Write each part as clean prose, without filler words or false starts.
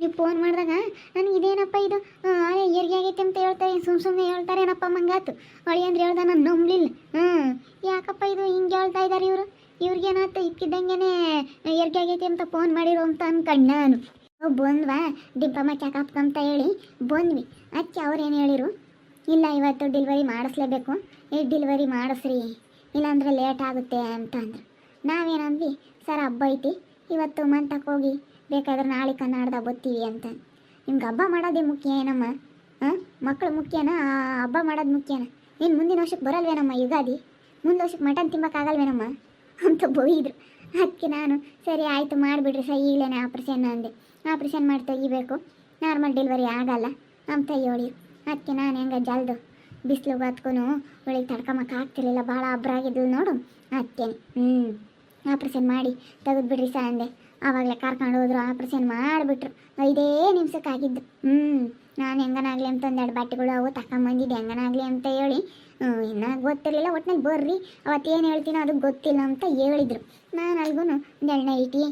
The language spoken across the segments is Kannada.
ನೀವು ಫೋನ್ ಮಾಡಿದಾಗ ನನಗೆ ಇದೇನಪ್ಪ ಇದು ಅದೇ ಹೆರಿಗೆ ಆಗೈತೆ ಅಂತ ಹೇಳ್ತಾರೆ, ಸುಮ್ಮನೆ ಹೇಳ್ತಾರೇನಪ್ಪ ಮಂಗಾತು. ಹೊಳಿ ಅಂದ್ರೆ ಹೇಳ್ದ ನಾನು ನಂಬಲಿಲ್ಲ. ಯಾಕಪ್ಪ ಇದು ಹಿಂಗೆ ಹೇಳ್ತಾ ಇದ್ದಾರೆ ಇವರು, ಇವ್ರಿಗೇನಾಯ್ತು ಇಕ್ಕಿದ್ದಂಗೆ ಹೆರಿಗೆ ಆಗೈತೆ ಅಂತ ಫೋನ್ ಮಾಡಿರೋ ಅಂತ ಅನ್ಕಂಡು ನಾನು ಬಂದ್ವಾ ಡಿಂಪಮ್ಮ ಚೆಕಪ್ ಅಂತ ಹೇಳಿ ಬಂದ್ವಿ. ಅಚ್ಚಿ ಅವ್ರೇನು ಹೇಳಿರು, ಇಲ್ಲ ಇವತ್ತು ಡೆಲಿವರಿ ಮಾಡಿಸ್ಲೇಬೇಕು, ಡೆಲಿವರಿ ಮಾಡಿಸ್ರಿ ಇಲ್ಲಾಂದರೆ ಲೇಟ್ ಆಗುತ್ತೆ ಅಂತಂದ್ರು. ನಾವೇನಂದ್ವಿ, ಸರ್ ಹಬ್ಬ ಐತಿ ಇವತ್ತು ಮಂತಕ್ಕೆ ಹೋಗಿ ಬೇಕಾದ್ರೆ ನಾಳೆ ಕನ್ನಡದ ಬರ್ತೀವಿ ಅಂತ. ನಿಮ್ಗೆ ಹಬ್ಬ ಮಾಡೋದೇ ಮುಖ್ಯ ಏನಮ್ಮ? ಮಕ್ಕಳು ಮುಖ್ಯನಾ ಹಬ್ಬ ಮಾಡೋದು ಮುಖ್ಯನಾ? ಇನ್ನು ಮುಂದಿನ ವರ್ಷಕ್ಕೆ ಬರಲ್ವೇನಮ್ಮ ಯುಗಾದಿ? ಮುಂದಿನ ವರ್ಷಕ್ಕೆ ಮಟನ್ ತಿಂಬಕ್ಕಾಗಲ್ವೇನಮ್ಮ ಅಂತ ಬೈದ್ರು. ಅದಕ್ಕೆ ನಾನು ಸರಿ ಆಯಿತು ಮಾಡಿಬಿಡ್ರಿ ಸರ್ ಈಗಲೇ ಆಪ್ರೇಷನ್ ಅಂದೆ. ಆಪ್ರೇಷನ್ ಮಾಡಿ ತೆಗಿಬೇಕು, ನಾರ್ಮಲ್ ಡೆಲಿವರಿ ಆಗಲ್ಲ ಅಂತ ಹೇಳಿ. ಅದಕ್ಕೆ ನಾನು ಹೆಂಗೆ ಜಲ್ದು ಬಿಸಿಲು ಹೊತ್ಕೊನು ಒಳಗೆ ತಡ್ಕೊಂಬಕ್ಕೆ ಆಗ್ತಿರ್ಲಿಲ್ಲ, ಭಾಳ ಅಬ್ರಾಗಿದ್ಲು ನೋಡು. ಅದಕ್ಕೆ ಆಪ್ರೇಷನ್ ಮಾಡಿ ತೆಗೆದುಬಿಡ್ರಿ ಸರ್ ಅಂದೆ. ಆವಾಗಲೇ ಕರ್ಕೊಂಡು ಹೋದ್ರು, ಆಪ್ರೇಷನ್ ಮಾಡಿಬಿಟ್ರು. 5 ನಿಮಿಷಕ್ಕಾಗಿದ್ದು. ನಾನು ಹೆಂಗನಾಗಲಿ ಅಂತ ಒಂದೆರಡು ಬಟ್ಟೆಗಳು ಅವು ತಗೊಂಬಂದಿದ್ದೆ ಹೆಂಗನಾಗಲಿ ಅಂತ ಹೇಳಿ. ಇನ್ನೂ ಗೊತ್ತಿರಲಿಲ್ಲ, ಒಟ್ಟಿನಲ್ಲಿ ಬರ್ರಿ ಅವತ್ತೇನು ಹೇಳ್ತೀನೋ ಅದು ಗೊತ್ತಿಲ್ಲ ಅಂತ ಹೇಳಿದರು. ನಾನು ಅಲ್ಗೂ ಒಂದೆರಡು ನೈಟಿ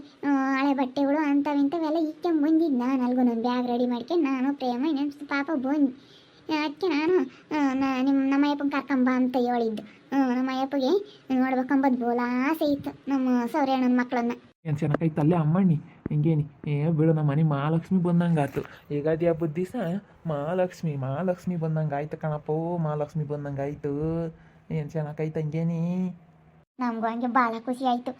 ಹಳೆ ಬಟ್ಟೆಗಳು ಅಂಥವೆಲ್ಲ ಇಕ್ಕೊಂಬಂದಿದ್ದು. ನಾನು ಅಲ್ಗೂ ಒಂದು ಬ್ಯಾಗ್ ರೆಡಿ ಮಾಡ್ಕೊಂಡು ನಾನು ಪ್ರೇಮ ಇನ್ನೊಂದು ಪಾಪ ಬಂದು. ಅದಕ್ಕೆ ನಾನು ನಮ್ಮ ಅಯ್ಯಪ್ಪನ ಕರ್ಕೊಂಬ ಅಂತ ಹೇಳಿದ್ದು. ನಮ್ಮ ಅಯ್ಯಪ್ಪಗೆ ನೋಡ್ಬೇಕಂಬದು ಬೋಲ ಆಸೆ ಇತ್ತು ನಮ್ಮ ಸೌರ್ಯಣ್ಣನ ಮಕ್ಕಳನ್ನ. ಏನು ಚೆನ್ನಾಗೈತೆ ಅಲ್ಲೇ ಅಮ್ಮಣ್ಣಿ ಹಿಂಗೇನಿ ಬಿಡು. ನಮ್ಮ ಮನೆ ಮಹಾಲಕ್ಷ್ಮಿ ಬಂದಂಗೆ ಆಯ್ತು. ಯುಗಾದಿ ಹಬ್ಬದ ದಿವಸ ಮಹಾಲಕ್ಷ್ಮಿ ಬಂದಂಗೆ ಆಯ್ತು ಕಣಪ್ಪೋ, ಮಹಾಲಕ್ಷ್ಮಿ ಬಂದಂಗೆ ಆಯಿತು. ಏನು ಚೆನ್ನಾಗೈತೆ ಹಂಗೇನಿ. ನಮಗೂ ಹಂಗೆ ಭಾಳ ಖುಷಿ ಆಯಿತು.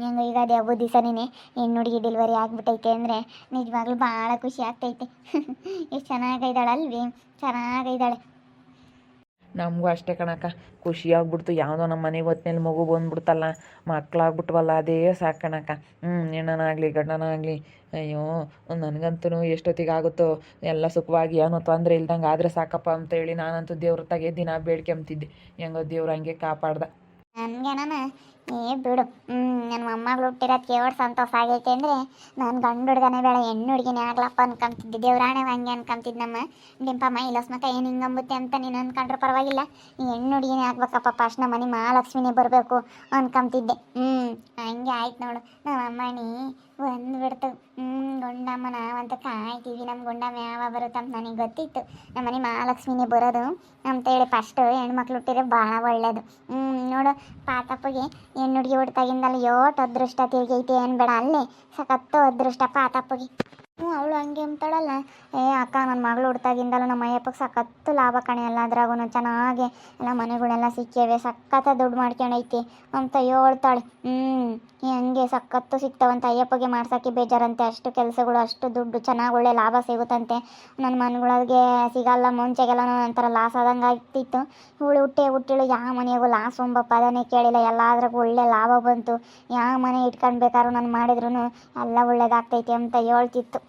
ಹೆಂಗೆ ಯುಗಾದಿ ಹಬ್ಬದ ದಿವಸನೇ ಹೆಣ್ಣು ಹುಡುಗಿ ಡೆಲಿವರಿ ಆಗಿಬಿಟ್ಟೈತೆ ಅಂದರೆ ನಿಜವಾಗ್ಲೂ ಭಾಳ ಖುಷಿ ಆಗ್ತೈತೆ. ಎಷ್ಟು ಚೆನ್ನಾಗೈದಾಳಲ್ವಿ, ಚೆನ್ನಾಗೈದಾಳೆ. ನಮಗೂ ಅಷ್ಟೇ ಕಣಕ್ಕ, ಖುಷಿಯಾಗ್ಬಿಡ್ತು. ಯಾವುದೋ ನಮ್ಮ ಮನೆಗೆ ಹೊತ್ತಿನಲ್ಲಿ ಮಗು ಬಂದ್ಬಿಡ್ತಲ್ಲ, ಮಕ್ಕಳಾಗ್ಬಿಟ್ವಲ್ಲ ಅದೇ ಸಾಕು ಕಣಕ್ಕ. ಹೆಣ್ಣನಾಗಲಿ ಗಂಡನಾಗಲಿ, ಅಯ್ಯೋ ನನಗಂತೂ ಎಷ್ಟೊತ್ತಿಗೆ ಆಗುತ್ತೋ ಎಲ್ಲ ಸುಖವಾಗಿ ಏನೋ ತೊಂದರೆ ಇಲ್ದಂಗೆ ಆದರೆ ಸಾಕಪ್ಪ ಅಂತೇಳಿ ನಾನಂತೂ ದೇವ್ರ ತಾಗೆ ದಿನ ಬೇಡ್ಕೊಂತಿದ್ದೆ. ಹೆಂಗೋ ದೇವ್ರು ಹಂಗೆ ಕಾಪಾಡ್ದ. ನನಗೇನ ಬಿಡು, ನನ್ನ ಮೊಮ್ಮಗಳು ಹುಟ್ಟಿರೋದಕ್ಕೆ ಎಷ್ಟು ಸಂತೋಷ ಆಗೈತೆ ಅಂದರೆ ನಾನು ಗಂಡು ಹುಡುಗನೇ ಬೇಡ ಹೆಣ್ಣು ಹುಡುಗಿನೇ ಆಗ್ಲಪ್ಪ ಅನ್ಕೊಂತಿದ್ದೆ. ದೇವ್ರಾಣೆ ಹಂಗೆ ಅನ್ಕೊಂತಿದ್ದು ನಮ್ಮ ಡಿಂಪಮ್ಮ. ಇಲ್ಲಸ್ಮಕ್ಕ ಏನು ಹಿಂಗಂಬುತ್ತೆ ಅಂತ ನೀನು ಅನ್ಕೊಂಡ್ರೆ ಪರವಾಗಿಲ್ಲ, ಈ ಹೆಣ್ಣು ಹುಡುಗಿನೇ ಆಗ್ಬೇಕಪ್ಪ ಫಸ್ಟ್ ನಮ್ಮ ಮನೆ ಮಹಾಲಕ್ಷ್ಮಿನೇ ಬರಬೇಕು ಅನ್ಕೊಂತಿದ್ದೆ. ಹಂಗೆ ಆಯ್ತು ನೋಡು. ನಮ್ಮ ಅಮ್ಮಣಿ ಬಂದುಬಿಡ್ತು. ಗುಂಡಮ್ಮನ ಅಂತ ಕಾಯ್ತೀವಿ. ನಮ್ಮ ಗುಂಡಮ್ಮ ಯಾವಾಗ ಬರುತ್ತೆ ಅಂತ ನನಗೆ ಗೊತ್ತಿತ್ತು. ನಮ್ಮ ಮನೆ ಮಹಾಲಕ್ಷ್ಮಿನೇ ಬರೋದು ಅಂತೇಳಿ ಫಸ್ಟು ಹೆಣ್ಮಕ್ಳು ಹುಟ್ಟಿದ್ರೆ ಭಾಳ ಒಳ್ಳೇದು. ನೋಡು ಪಾತಪ್ಪಗೆ ಹೆಣ್ಣು ಹುಡುಗಿ ಹುಡ್ತಾಗಿಂದಲ್ಲ ಯೋಟ್ ಅದೃಷ್ಟ ತಿರುಗೈತಿ ಅನ್ಬೇಡ, ಅಲ್ಲೇ ಸಖತ್ತು ಅದೃಷ್ಟ ಪಾತಪ್ಪಗೆ. ಅವಳು ಹಂಗೆ ಅಂತಾಳಲ್ಲ, ಅಕ್ಕ ನನ್ನ ಮಗಳು ಹುಡ್ತಾಗಿಂದಲೂ ನಮ್ಮ ಅಯ್ಯಪ್ಪಗೆ ಸಖತ್ತು ಲಾಭ ಕಣೆ. ಎಲ್ಲದ್ರಾಗೂ ಚೆನ್ನಾಗಿ ಎಲ್ಲ ಮನೆಗಳೆಲ್ಲ ಸಿಕ್ಕೇವೆ, ಸಖತ್ತ ದುಡ್ಡು ಮಾಡ್ಕೊಂಡೈತಿ ಅಂತ ಹೇಳ್ತಾಳೆ. ಹಂಗೆ ಸಖತ್ತು ಸಿಗ್ತಾವಂತ ಅಯ್ಯಪ್ಪಗೆ ಮಾಡ್ಸೋಕ್ಕೆ ಬೇಜಾರಂತೆ. ಅಷ್ಟು ಕೆಲಸಗಳು ಅಷ್ಟು ದುಡ್ಡು ಚೆನ್ನಾಗಿ ಒಳ್ಳೆ ಲಾಭ ಸಿಗುತ್ತಂತೆ. ನನ್ನ ಮನೆಗಳಿಗೆ ಸಿಗಲ್ಲ, ಮುಂಚೆಗೆಲ್ಲ ಒಂಥರ ಲಾಸ್ ಆದಂಗೆ ಆಗ್ತಿತ್ತು. ಇವಳು ಹುಟ್ಟಿಳು ಯಾವ ಮನೆಯಾಗೂ ಲಾಸ್ ಒಂಬಪ್ಪ ಅದನ್ನೇ ಕೇಳಿಲ್ಲ, ಎಲ್ಲದ್ರಾಗೂ ಒಳ್ಳೆ ಲಾಭ ಬಂತು. ಯಾವ ಮನೆ ಇಟ್ಕೊಳ್ಬೇಕಾದ್ರೂ ನಾನು ಮಾಡಿದ್ರು ಎಲ್ಲ ಒಳ್ಳೇದಾಗ್ತೈತಿ ಅಂತ ಹೇಳ್ತಿತ್ತು.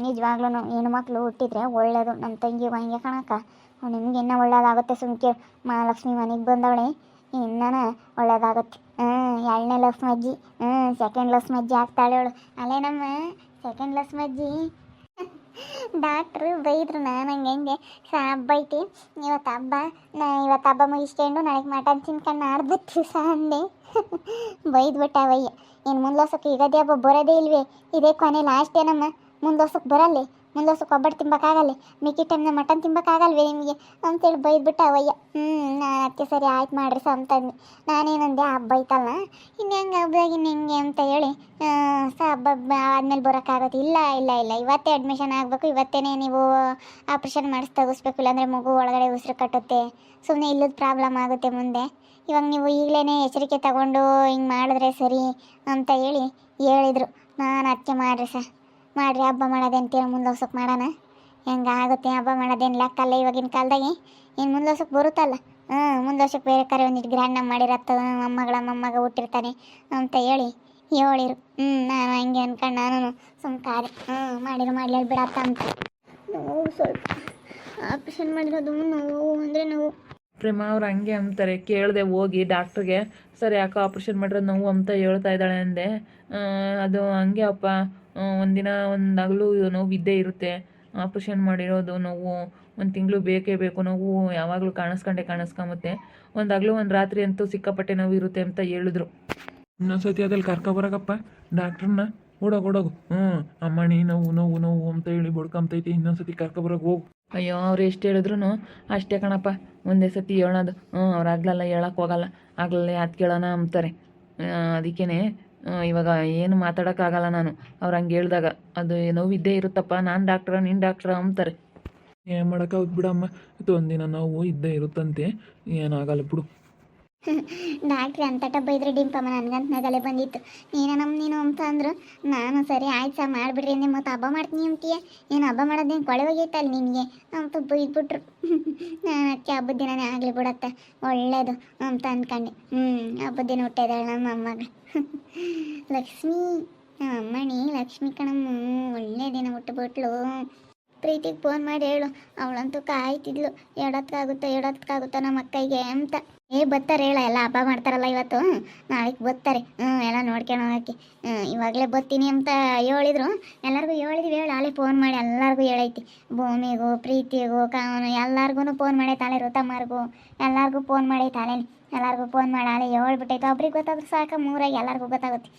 ನಿಜವಾಗ್ಲೂ ಹೆಣ್ಮಕ್ಳು ಹುಟ್ಟಿದ್ರೆ ಒಳ್ಳೇದು. ನಮ್ಮ ತಂಗಿ ಹಂಗೆ ಕಣಕ್ಕ, ನಿಮ್ಗೆ ಇನ್ನೂ ಒಳ್ಳೇದಾಗುತ್ತೆ. ಸುಮ್ಕೆ ಮಹಾಲಕ್ಷ್ಮಿ ಮನೆಗೆ ಬಂದವಳೆ ಇನ್ನೂ ಒಳ್ಳೇದಾಗುತ್ತೆ. 2ನೇ ಲಕ್ಷ್ಮಜ್ಜಿ, ಸೆಕೆಂಡ್ ಲಕ್ಷ್ಮಜ್ಜಿ ಆಗ್ತಾಳೆ ಅವಳು. ಅಲ್ಲೇ ನಮ್ಮ ಸೆಕೆಂಡ್ ಲಕ್ಷ್ಮಜ್ಜಿ ಡಾಕ್ಟ್ರು ಬೈದರು. ನಾನು ಹಂಗೆ ಹಬ್ಬ ಐತಿ ಇವತ್ತು ಹಬ್ಬ ಮುಗಿಸ್ಕೊಂಡು ನಾಳೆಗೆ ಮಟನ್ ತಿನ್ಕೊಂಡು ಆಡ್ಬಿಟ್ಟು ಅಂದೆ. ಬೈದ್ಬಿಟ್ಟವಯ್ಯ. ಇನ್ನು ಮುಂದೋಸಕ್ಕೆ ಯುಗಾದಿ ಹಬ್ಬ ಬರೋದೇ ಇಲ್ವೇ, ಇದೇ ಕೊನೆ ಲಾಸ್ಟ್ ಏನಮ್ಮ, ಮುಂದೋಸಕ್ಕೆ ಬರಲ್ಲೇ, ಮುಂದೋಸಕ್ಕೆ ಒಬ್ಬಟ್ಟು ತಿಂಬಕ್ಕಾಗಲ್ಲೇ, ಮಿಕ್ಕಿ ಟೈಮ್ನ ಮಟನ್ ತಿಂಬಕ್ಕಾಗಲ್ವೇ ನಿಮಗೆ ಅಂತೇಳಿ ಬೈದ್ಬಿಟ್ಟವಯ್ಯ. ನಾನು ಅದಕ್ಕೆ ಸರಿ ಆಯ್ತು ಮಾಡಿರಿ ಅಂತಂದು ನಾನೇನಂದೆ, ಹಬ್ಬ ಐತಲ್ಲ ಇನ್ನು ಹೆಂಗೆ ಹಬ್ಬದಾಗ ಇನ್ನು ಹೆಂಗೆ ಅಂತ ಹೇಳಿ ಹಬ್ಬ ಆದಮೇಲೆ ಬರೋಕ್ಕಾಗತ್ತೆ. ಇಲ್ಲ ಇಲ್ಲ ಇಲ್ಲ ಇವತ್ತೇ ಅಡ್ಮಿಷನ್ ಆಗಬೇಕು, ಇವತ್ತೇ ನೀವು ಆಪ್ರೇಷನ್ ಮಾಡಿಸಿ ತೆಗಿಸ್ಬೇಕು, ಇಲ್ಲಾಂದರೆ ಮಗು ಒಳಗಡೆ ಉಸಿರು ಕಟ್ಟುತ್ತೆ, ಸುಮ್ಮನೆ ಇಲ್ಲದ ಪ್ರಾಬ್ಲಮ್ ಆಗುತ್ತೆ ಮುಂದೆ. ಇವಾಗ ನೀವು ಈಗಲೇ ಎಚ್ಚರಿಕೆ ತಗೊಂಡು ಹಿಂಗೆ ಮಾಡಿದ್ರೆ ಸರಿ ಅಂತ ಹೇಳಿದರು. ನಾನು ಅದಕ್ಕೆ ಮಾಡಿರಿ ಹಬ್ಬ ಮಾಡೋದೇಂತೀರ, ಮುಂದೋಸಕ್ಕೆ ಮಾಡೋಣ, ಹೆಂಗಾಗುತ್ತೆ ಹಬ್ಬ ಮಾಡೋದೇನು ಲೆಕ್ಕಲ್ಲ ಇವಾಗಿನ ಕಾಲದಾಗೆ. ಇನ್ನು ಮುಂದೋಸಕ್ಕೆ ಬರುತ್ತಲ್ಲ, ಮುಂದೋಸಕ್ಕೆ ಬೇರೆ ಕರೆ ಒಂದಿಟ್ಟು ಗ್ರ್ಯಾಂಡ್ ಮಾಡಿರತ್ತ ಮೊಮ್ಮಗ ಹುಟ್ಟಿರ್ತಾನೆ ಅಂತ ಹೇಳಿರು. ನಾನು ಹಂಗೆ ಅನ್ಕೊಂಡು ನಾನು ಸುಮ್ಕಾರೆ ಮಾಡಲಿ ಬಿಡತ್ತ ಅಂತ. ನೋವು ಸ್ವಲ್ಪ ಆಪ್ರೇಷನ್ ಮಾಡಿರೋದು ನೋವು ಅಂದರೆ ನೋವು. ಪ್ರೇಮ ಅವ್ರು ಹಂಗೆ ಅಂತಾರೆ. ಕೇಳಿದೆ ಹೋಗಿ ಡಾಕ್ಟ್ರಿಗೆ, ಸರ್ ಯಾಕೋ ಆಪ್ರೇಷನ್ ಮಾಡಿರೋದು ನೋವು ಅಂತ ಹೇಳ್ತಾ ಇದ್ದಾಳೆ ಅಂದೆ. ಅದು ಹಂಗೆ ಅಪ್ಪ, ಒಂದಿನ ಒಂದು ಹಗಲು ನೋವು ಇದ್ದೇ ಇರುತ್ತೆ. ಆಪ್ರೇಷನ್ ಮಾಡಿರೋದು ನೋವು 1 ತಿಂಗಳು ಬೇಕೇ ಬೇಕು. ನೋವು ಯಾವಾಗಲೂ ಕಾಣಿಸ್ಕೊಂಬತ್ತೆ. ಒಂದು ಹಗಲು ಒಂದು ರಾತ್ರಿ ಅಂತೂ ಸಿಕ್ಕಾಪಟ್ಟೆ ನೋವು ಇರುತ್ತೆ ಅಂತ ಹೇಳಿದ್ರು. ಇನ್ನೊಂದು ಸತಿ ಅದ್ರಲ್ಲಿ ಕರ್ಕೊಬರಕಪ್ಪ ಡಾಕ್ಟ್ರನ್ನ. ಓಡೋಗು ಅಮ್ಮಣಿ ನೋವು ನೋವು ನೋವು ಅಂತ ಹೇಳಿ ಬಡ್ಕೊಂತೈತಿ, ಇನ್ನೊಂದ್ಸತಿ ಕರ್ಕೊಬರಕ್ಕೆ ಹೋಗು. ಅಯ್ಯೋ ಅವ್ರು ಎಷ್ಟು ಹೇಳಿದ್ರು ಅಷ್ಟೇ ಕಣಪ್ಪ, ಒಂದೇ ಸತಿ ಹೇಳೋದು. ಅವ್ರು ಆಗ್ಲಲ್ಲ ಹೇಳಕ್ಕೆ ಹೋಗಲ್ಲ, ಆಗ್ಲಲ್ಲ ಅದು ಕೇಳೋಣ ಅಂತಾರೆ. ಅದಕ್ಕೇ ಇವಾಗ ಏನು ಮಾತಾಡೋಕ್ಕಾಗಲ್ಲ ನಾನು. ಅವ್ರು ಹಂಗೆ ಹೇಳ್ದಾಗ ಅದು ನೋವಿದ್ದೇ ಇರುತ್ತಪ್ಪ, ನಾನು ಡಾಕ್ಟ್ರ ನೀನು ಡಾಕ್ಟ್ರ ಅಂತಾರೆ. ಏನು ಮಾಡೋಕ್ಕಾಗುತ್ತೆ ಬಿಡಮ್ಮ, ಇದು ಒಂದಿನ ನೋವು ಇದ್ದೇ ಇರುತ್ತಂತೆ, ಏನಾಗಲ್ಲ ಬಿಡು. ಡಾಕ್ಟ್ರಿ ಅಂತ ಟಬ್ಬ ಇದ್ರೆ ಡಿಂಪಮ್ಮ ನನಗಂತ ನಗಲೆ ಬಂದಿತ್ತು. ನೀನು ಅಂತ ಅಂದರು. ನಾನು ಸರಿ ಆಯ್ತು ಸಹ ಮಾಡಿಬಿಡ್ರಿ ಅಂದೆ. ಮತ್ತು ಹಬ್ಬ ಮಾಡ್ತೀನಿ ಅಂತೀಯ, ಏನು ಹಬ್ಬ ಮಾಡೋದೇನು ಕೊಳೆ ಹೋಗೈತಲ್ಲ ನಿನಗೆ ಅಂತ ಬೈದ್ಬಿಟ್ರು. ನಾನು ಅದಕ್ಕೆ ಹಬ್ಬದ ದಿನನೇ ಆಗಲಿ ಬಿಡತ್ತೆ, ಒಳ್ಳೇದು ಅಂತ ಅಂದ್ಕೊಂಡೆ. ಹಬ್ಬದ ದಿನ ಹುಟ್ಟಿದಾಳೆ ನಮ್ಮ ಅಮ್ಮಗ ಲಕ್ಷ್ಮೀ, ನಮ್ಮ ಅಮ್ಮಣಿ ಲಕ್ಷ್ಮಿ ಕಣಮ್ಮ, ಒಳ್ಳೆ ದಿನ ಹುಟ್ಟುಬಿಟ್ಲು. ಪ್ರೀತಿಗೆ ಫೋನ್ ಮಾಡಿ ಹೇಳು, ಅವಳಂತೂ ಕಾಯ್ತಿದ್ಲು, ಎಡತ್ಕಾಗುತ್ತಾ ನಮ್ಮ ಅಕ್ಕೈಗೆ ಅಂತ. ಬರ್ತಾರೆ ಹೇಳ, ಎಲ್ಲ ಹಬ್ಬ ಮಾಡ್ತಾರಲ್ಲ ಇವತ್ತು, ನಾಳೆಗೆ ಬರ್ತಾರೆ. ಎಲ್ಲ ನೋಡ್ಕೊಂಡು ಹೋಗಕ್ಕೆ ಇವಾಗಲೇ ಬರ್ತೀನಿ ಅಂತ ಹೇಳಿದ್ರು. ಎಲ್ಲರಿಗೂ ಹೇಳಿದ್ವಿ, ಹೇಳಿ ಆಳೆ ಫೋನ್ ಮಾಡಿ ಎಲ್ಲರಿಗೂ ಹೇಳೈತಿ. ಭೂಮಿಗೂ ಪ್ರೀತಿಗೂ ಕಾವನು ಎಲ್ಲರಿಗೂ ಫೋನ್ ಮಾಡೈತಾಳೆ, ಋತಮ್ಮರ್ಗೂ ಎಲ್ಲರಿಗೂ ಫೋನ್ ಮಾಡೈತಾಳೆ. ಎಲ್ಲರಿಗೂ ಫೋನ್ ಮಾಡಿ ಆಳೆ ಹೇಳ್ಬಿಟ್ಟೈತೆ. ಒಬ್ರಿಗೆ ಗೊತ್ತಾದ್ರೆ ಸಾಕು, ಮೂರಾಗಿ ಎಲ್ಲರಿಗೂ ಗೊತ್ತಾಗುತ್ತೆ.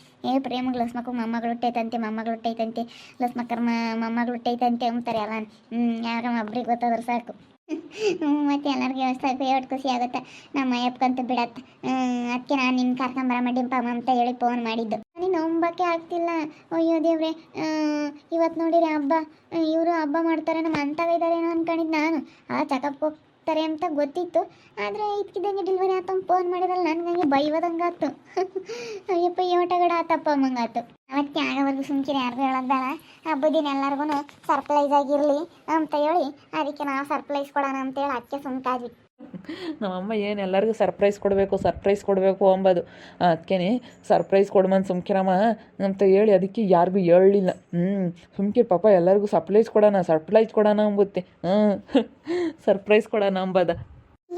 ಪ್ರೇಮಗ್ ಲಸ್ಮಕ್ಕೂ ಮೊಮ್ಮಗಳು ಹುಟ್ಟೈತಂತೆ ಲಸ್ಮಕ್ಕರ ಮೊಮ್ಮಗಳು ಹುಟ್ಟೈತಂತೆ ಅಂತಾರೆ ಎಲ್ಲ. ಯಾರ ಒಬ್ರಿಗೆ ಗೊತ್ತಾದ್ರೆ ಸಾಕು. ಮತ್ತು ಎಲ್ಲರಿಗೂ ವ್ಯವಸ್ಥೆ ಎಷ್ಟು ಖುಷಿ ಆಗುತ್ತೆ. ನಮ್ಮ ಅಯ್ಯಪ್ಪಂತೂ ಬಿಡತ್ತೆ. ಅದಕ್ಕೆ ನಾನು ನಿನ್ನ ಕರ್ಕೊಂಬರಮ್ಮ ಡಿಂಪಮ್ಮ ಅಂತ ಹೇಳಿ ಫೋನ್ ಮಾಡಿದ್ದು. ನೀನು ನಂಬಕ್ಕೆ ಆಗ್ತಿಲ್ಲ. ಅಯ್ಯೋ ದೇವ್ರೆ, ಇವತ್ತು ನೋಡಿರಿ ಹಬ್ಬ, ಇವರು ಹಬ್ಬ ಮಾಡ್ತಾರೆ, ನಮ್ಮ ಅಂತವ ಇದ್ದಾರೇನೋ ಅಂದ್ಕೊಂಡಿದ್ದು ನಾನು. ಚೆಕಪ್ ಹೋಗ್ತಾರೆ ಅಂತ ಗೊತ್ತಿತ್ತು, ಆದರೆ ಇದಕ್ಕಿದ್ದಂಗೆ ಡೆಲಿವರಿ ಆತಂಗೆ ಫೋನ್ ಮಾಡಿದ್ರಲ್ಲ, ನನಗೆ ಬೈವದಂಗೆ ಆಯ್ತು. ಅಯ್ಯಪ್ಪ ಯೋಟಗಡ ಆತಪ್ಪ ಅಮ್ಮಂಗಾಯ್ತು. ಅವತ್ತೆ ಆಗೋವರೆಗೂ ಸುಮ್ಕಿರಿ, ಯಾರಿಗೂ ಹೇಳೋದು ಬೇಡ. ಹಬ್ಬದ ದಿನ ಎಲ್ಲರಿಗೂ ಸರ್ಪ್ರೈಸ್ ಆಗಿರಲಿ ಅಂತ ಹೇಳಿ, ಅದಕ್ಕೆ ನಾವು ಸರ್ಪ್ರೈಸ್ ಕೊಡೋಣ ಅಂತೇಳಿ ಅದಕ್ಕೆ ಸುಮ್ಕಾದ್ವಿ. ನಮ್ಮಮ್ಮ ಏನು ಎಲ್ಲರಿಗೂ ಸರ್ಪ್ರೈಸ್ ಕೊಡಬೇಕು ಅಂಬೋದು. ಅದಕ್ಕೆ ಸರ್ಪ್ರೈಸ್ ಕೊಡ್ಮಂದು ಸುಮ್ಕಿರಮ್ಮ ಅಂತ ಹೇಳಿ ಅದಕ್ಕೆ ಯಾರಿಗೂ ಹೇಳಲಿಲ್ಲ. ಸುಮ್ಕಿರ್ ಪಾಪ, ಎಲ್ಲರಿಗೂ ಸರ್ಪ್ರೈಸ್ ಕೊಡೋಣ ಅಂಬುತ್ತೆ. ಸರ್ಪ್ರೈಸ್ ಕೊಡೋಣ ಅಂಬದ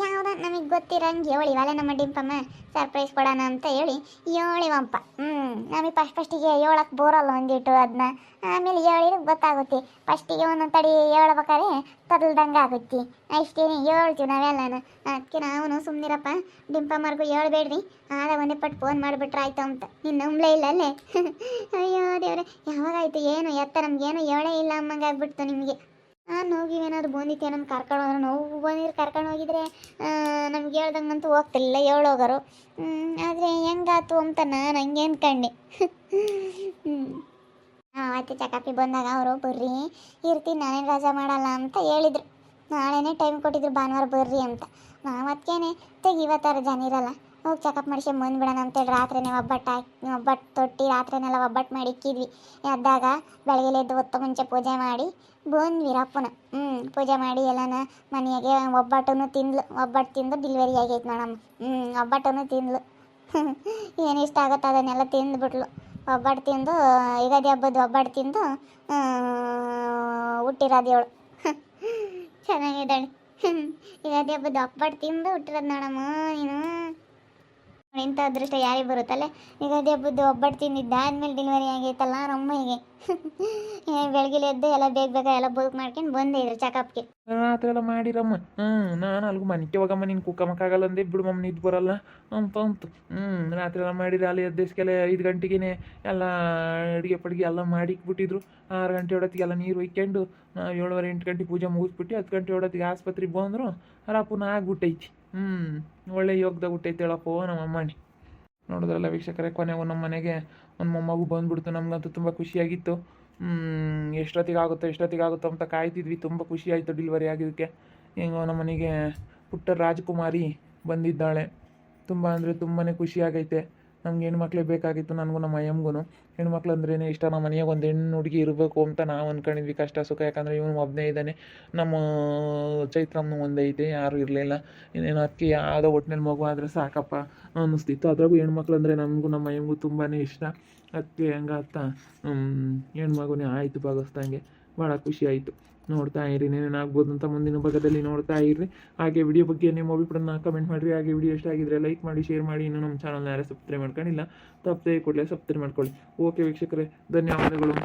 ಯಾವ್ದ ನಮಗೆ ಗೊತ್ತಿರಂಗೆ ಹೇಳಿ, ಇವಾಗಲೇ ನಮ್ಮ ಡಿಂಪಮ್ಮ ಸರ್ಪ್ರೈಸ್ ಕೊಡೋಣ ಅಂತ ಹೇಳಿ ಹೇಳಿವಂಪ. ನಮಗೆ ಫಸ್ಟಿಗೆ ಹೇಳಕ್ಕೆ ಬೋರಲ್ಲ ಒಂದಿಟ್ಟು ಅದನ್ನ, ಆಮೇಲೆ ಹೇಳಿದ್ರೆ ಗೊತ್ತಾಗುತ್ತೆ. ಫಸ್ಟಿಗೆ ಒಂದೊಂದು ತಡಿ ಹೇಳ್ಬೇಕಾದ್ರೆ ತದಲ್ದಂಗೆ ಆಗುತ್ತೆ. ಅಷ್ಟೇನೆ ಹೇಳ್ತೀವಿ ನಾವೆಲ್ಲನ. ಅದಕ್ಕೆ ನಾವು ಸುಮ್ಮನಿರಪ್ಪ, ಡಿಂಪಮ್ಮರ್ಗೂ ಹೇಳ್ಬೇಡ್ರಿ, ಒಂದೇ ಪಟ್ಟು ಫೋನ್ ಮಾಡಿಬಿಟ್ರೆ ಆಯ್ತು ಅಂತ. ನೀನು ನಂಬಲೇ ಇಲ್ಲ ಅಲ್ಲೇ. ಅಯ್ಯೋ ದೇವ್ರೆ, ಯಾವಾಗಾಯ್ತು ಏನು ಎತ್ತ ನಮಗೇನು ಹೇಳೇ ಇಲ್ಲ ಅಮ್ಮಂಗೆ ಆಗ್ಬಿಡ್ತು ನಿಮಗೆ. ನೋವಿವೇನಾದ್ರು ಬಂದಿತ್ತು, ನಮ್ಮ ಕರ್ಕೊಂಡು ಹೋದ್ರು, ನೋವು ಬಂದಿರು ಕರ್ಕೊಂಡು ಹೋಗಿದ್ರೆ ನಮ್ಗೆ ಹೇಳ್ದಂಗಂತೂ ಹೋಗ್ತಿಲ್ಲ ಹೇಳೋಗರು. ಆದರೆ ಹೆಂಗಾತು ಅಂತ ನಾನು ಹಂಗೆ ಅಂದ್ಕೊಂಡೆ. ಅವತ್ತು ಚಕಾಪಿ ಬಂದಾಗ ಅವರು ಬರ್ರಿ ಇರ್ತೀನಿ, ನಾನೇನು ರಜಾ ಮಾಡಲ್ಲ ಅಂತ ಹೇಳಿದರು. ನಾಳೆನೇ ಟೈಮ್ ಕೊಟ್ಟಿದ್ರು, ಭಾನುವಾರ ಬರ್ರಿ ಅಂತ. ನಾವು ಅದಕ್ಕೇನೆ ಇವತ್ತಾರು ಜನ ಇರಲ್ಲ, ಹೋಗಿ ಚೆಕಪ್ ಮಾಡಿಸ್ಕೊಂಡು ಬಂದುಬಿಡೋಣ ಅಂತೇಳಿ ರಾತ್ರಿನೇ ಒಬ್ಬಟ್ಟು ತೊಟ್ಟಿ ರಾತ್ರಿನೆಲ್ಲ ಒಬ್ಬಟ್ಟು ಮಾಡಿ ಇಕ್ಕಿದ್ವಿ. ಎದ್ದಾಗ ಬೆಳಗ್ಗೆ ಎದ್ದು ಹೊತ್ತು ಮುಂಚೆ ಪೂಜೆ ಮಾಡಿ ಬಂದ್ವಿ ರಪ್ಪನ. ಪೂಜೆ ಮಾಡಿ ಎಲ್ಲನ ಮನೆಯಾಗೆ ಒಬ್ಬಟ್ಟು ತಿಂದು ಡೆಲಿವರಿ ಆಗೈತೆ ನೋಡಮ್ಮ. ಒಬ್ಬಟ್ಟು ತಿಂದ್ಲು. ಏನು ಇಷ್ಟ ಆಗುತ್ತೆ ಅದನ್ನೆಲ್ಲ ತಿಂದುಬಿಟ್ಲು. ಒಬ್ಬಟ್ಟು ತಿಂದು ಯುಗಾದಿ ಹಬ್ಬದ ಒಬ್ಬಟ್ಟು ತಿಂದು ಹುಟ್ಟಿರೋದೇವಳು. ಚೆನ್ನಾಗಿದ್ದಾಳೆ. ಯುಗಾದಿ ಹಬ್ಬದ ಒಬ್ಬಟ್ಟು ತಿಂದು ಹುಟ್ಟಿರೋದು ನೋಡಮ್ಮ ನೀನು. ಇಂಥ ಅದೃಷ್ಟ ಯಾರಿಗೆ ಬರುತ್ತಲ್ಲ. ಯುಗಾದಿ ಹಬ್ಬದ ಒಬ್ಬಟ್ಟು ತಿಂದಿದ್ದಾದ್ಮೇಲೆ ಡೆಲಿವರಿ ಆಗೈತಲ್ಲ ರೊಮ್ಮಗೆ. ಬೆಳಗ್ಗೆ ಎದ್ದು ಎಲ್ಲ ಬೇಗ ಎಲ್ಲ ಬುಕ್ ಮಾಡ್ಕೊಂಡು ಬಂದೇ ಇದ್ರು ಚೆಕಪ್ಗೆ. ರಾತ್ರಿ ಎಲ್ಲ ಮಾಡಿರಮ್ಮ. ನಾನು ಅಲ್ಗೂ ಮನೆಗೆ ಹೋಗಮ್ಮ, ನೀನು ಕುಕ್ಕಮಕ್ಕಾಗಲ್ಲ ಅಂದೆ, ಬಿಡುಮಮ್ಮ ನಿದ್ದು ಬರಲ್ಲ ಅಂತ ಅಂತು. ರಾತ್ರಿ ಎಲ್ಲ ಮಾಡಿರಿ. ಅಲ್ಲಿ ಎದ್ದೇಸ್ಕೆಲ್ಲ 5 ಗಂಟೆಗೆ ಎಲ್ಲ ಅಡುಗೆ ಪಡ್ಗೆ ಎಲ್ಲ ಮಾಡಿಕ್ಬಿಟ್ಟಿದ್ರು. 6 ಗಂಟೆ ಹೊಡತ್ತಿಗೆಲ್ಲ ನೀರು ಒಯ್ಕೊಂಡು 7:30 8 ಗಂಟೆ ಪೂಜೆ ಮುಗಿಸ್ಬಿಟ್ಟು 10 ಗಂಟೆ ಹೊಡತ್ತಿಗೆ ಆಸ್ಪತ್ರೆಗೆ ಬಂದರು. ಪುನಃ ಆಗ್ಬಿಟ್ಟೈತಿ. ಒಳ್ಳೆ ಯೋಗದಾಗ ಹುಟ್ಟೈತೆ ಹೇಳಪ್ಪೋ ನಮ್ಮ ಅಮ್ಮನಿ. ನೋಡಿದ್ರಲ್ಲ ವೀಕ್ಷಕರೇ, ಕೊನೆಗೂ ನಮ್ಮ ಮನೆಗೆ ಒಂದು ಮೊಮ್ಮಗು ಬಂದುಬಿಡ್ತು. ನಮಗಂತೂ ತುಂಬ ಖುಷಿಯಾಗಿತ್ತು. ಎಷ್ಟೊತ್ತಿಗಾಗುತ್ತೋ ಅಂತ ಕಾಯ್ತಿದ್ವಿ. ತುಂಬ ಖುಷಿ ಆಯಿತು ಡೆಲಿವರಿ ಆಗಿದ್ದಕ್ಕೆ. ಹೆಂಗೋ ನಮ್ಮ ಮನೆಗೆ ಪುಟ್ಟ ರಾಜಕುಮಾರಿ ಬಂದಿದ್ದಾಳೆ. ತುಂಬ ಅಂದರೆ ತುಂಬಾ ಖುಷಿಯಾಗೈತೆ. ನಮ್ಗೆ ಹೆಣ್ಮಕ್ಳೇ ಬೇಕಾಗಿತ್ತು, ನನಗೂ ನಮ್ಮ ಅಯ್ಯಮ್ಗೂ. ಹೆಣ್ಮಕ್ಳು ಅಂದ್ರೇ ಇಷ್ಟ. ನಮ್ಮ ಮನೆಯಾಗ ಒಂದು ಹೆಣ್ಣು ಹುಡುಗಿ ಇರಬೇಕು ಅಂತ ನಾವು ಅಂದ್ಕೊಂಡಿದ್ವಿ, ಕಷ್ಟ ಸುಖ. ಯಾಕಂದರೆ ಇವನು ಒಬ್ಬನೇ ಇದ್ದಾನೆ, ನಮ್ಮ ಚೈತ್ರಮ್ಮನೂ ಒಂದೇ ಐತೆ, ಯಾರೂ ಇರಲಿಲ್ಲ. ಇನ್ನೇನು ಅದಕ್ಕೆ ಯಾವುದೋ ಒಟ್ಟಿನಲ್ಲಿ ಮಗು ಆದರೆ ಸಾಕಪ್ಪ ಅನ್ನಿಸ್ತಿತ್ತು. ಅದ್ರಾಗೂ ಹೆಣ್ಮಕ್ಳು ಅಂದರೆ ನಮಗೂ ನಮ್ಮ ಅಯ್ಯಮ್ಗೂ ತುಂಬಾ ಇಷ್ಟ. ಅದಕ್ಕೆ ಹೆಂಗಾತ ಹೆಣ್ಮಗುನೇ ಆಯಿತು ಭಾಗಸ್ದಂಗೆ. ಭಾಳ ಖುಷಿ ಆಯಿತು. ನೋಡ್ತಾ ಇರಿ, ಏನೇನಾಗ್ಬೋದು ಅಂತ ಮುಂದಿನ ಭಾಗದಲ್ಲಿ ನೋಡ್ತಾ ಇರ್ರಿ. ಹಾಗೆ ವಿಡಿಯೋ ಬಗ್ಗೆ ನಿಮ್ಮ ಅಭಿಪ್ರಾಯನ ಕಮೆಂಟ್ ಮಾಡಿರಿ. ಹಾಗೆ ವಿಡಿಯೋ ಇಷ್ಟ ಆಗಿದ್ರೆ ಲೈಕ್ ಮಾಡಿ, ಶೇರ್ ಮಾಡಿ. ಇನ್ನೂ ನಮ್ಮ ಚಾನಲ್ನ ಯಾರು ಸಬ್ಸ್ಕ್ರೈಬ್ ಮಾಡ್ಕೊಂಡಿಲ್ಲ, ತಪ್ಪದೆ ಕೂಡಲೇ ಸಬ್ಸ್ಕ್ರೈಬ್ ಮಾಡ್ಕೊಳ್ಳಿ. ಓಕೆ ವೀಕ್ಷಕರೇ, ಧನ್ಯವಾದಗಳು.